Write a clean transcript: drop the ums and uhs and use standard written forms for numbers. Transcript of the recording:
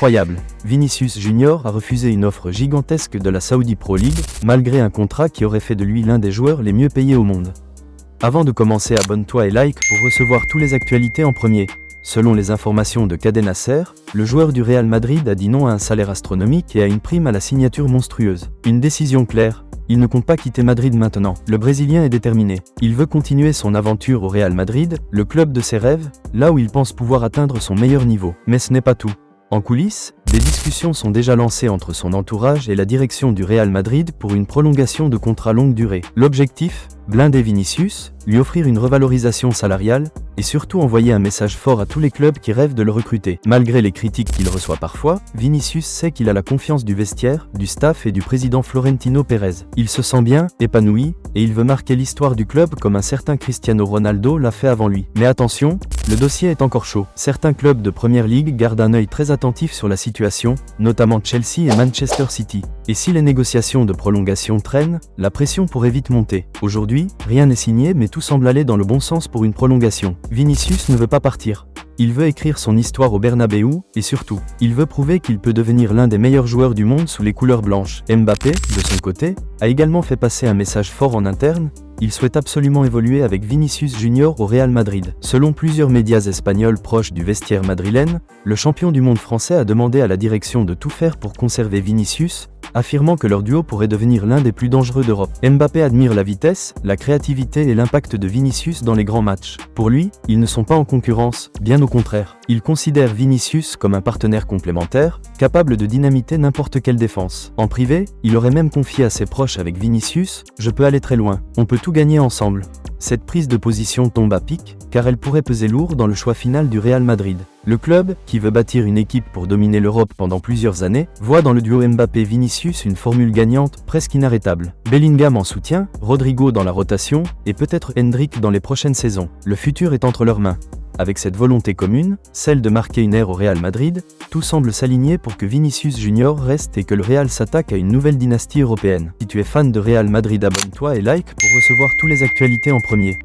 Incroyable. Vinicius Junior a refusé une offre gigantesque de la Saudi Pro League, malgré un contrat qui aurait fait de lui l'un des joueurs les mieux payés au monde. Avant de commencer, abonne-toi et like pour recevoir toutes les actualités en premier. Selon les informations de Caden Nasser, le joueur du Real Madrid a dit non à un salaire astronomique et à une prime à la signature monstrueuse. Une décision claire. Il ne compte pas quitter Madrid maintenant. Le Brésilien est déterminé. Il veut continuer son aventure au Real Madrid, le club de ses rêves, là où il pense pouvoir atteindre son meilleur niveau. Mais ce n'est pas tout. En coulisses, des discussions sont déjà lancées entre son entourage et la direction du Real Madrid pour une prolongation de contrat longue durée. L'objectif ? Blinder Vinicius, lui offrir une revalorisation salariale, et surtout envoyer un message fort à tous les clubs qui rêvent de le recruter. Malgré les critiques qu'il reçoit parfois, Vinicius sait qu'il a la confiance du vestiaire, du staff et du président Florentino Pérez. Il se sent bien, épanoui, et il veut marquer l'histoire du club comme un certain Cristiano Ronaldo l'a fait avant lui. Mais attention, le dossier est encore chaud. Certains clubs de Première Ligue gardent un œil très attentif sur la situation, notamment Chelsea et Manchester City. Et si les négociations de prolongation traînent, la pression pourrait vite monter. Aujourd'hui, rien n'est signé mais tout semble aller dans le bon sens pour une prolongation. Vinicius ne veut pas partir. Il veut écrire son histoire au Bernabéu, et surtout, il veut prouver qu'il peut devenir l'un des meilleurs joueurs du monde sous les couleurs blanches. Mbappé, de son côté, a également fait passer un message fort en interne. Il souhaite absolument évoluer avec Vinicius Junior au Real Madrid. Selon plusieurs médias espagnols proches du vestiaire madrilène, le champion du monde français a demandé à la direction de tout faire pour conserver Vinicius, affirmant que leur duo pourrait devenir l'un des plus dangereux d'Europe. Mbappé admire la vitesse, la créativité et l'impact de Vinicius dans les grands matchs. Pour lui, ils ne sont pas en concurrence, bien au contraire. Il considère Vinicius comme un partenaire complémentaire, capable de dynamiter n'importe quelle défense. En privé, il aurait même confié à ses proches avec Vinicius « Je peux aller très loin, on peut tout gagner ensemble ». Cette prise de position tombe à pic, car elle pourrait peser lourd dans le choix final du Real Madrid. Le club, qui veut bâtir une équipe pour dominer l'Europe pendant plusieurs années, voit dans le duo Mbappé-Vinicius une formule gagnante presque inarrêtable. Bellingham en soutien, Rodrigo dans la rotation, et peut-être Hendrick dans les prochaines saisons. Le futur est entre leurs mains. Avec cette volonté commune, celle de marquer une ère au Real Madrid, tout semble s'aligner pour que Vinicius Junior reste et que le Real s'attaque à une nouvelle dynastie européenne. Si tu es fan de Real Madrid, abonne-toi et like pour recevoir toutes les actualités en premier.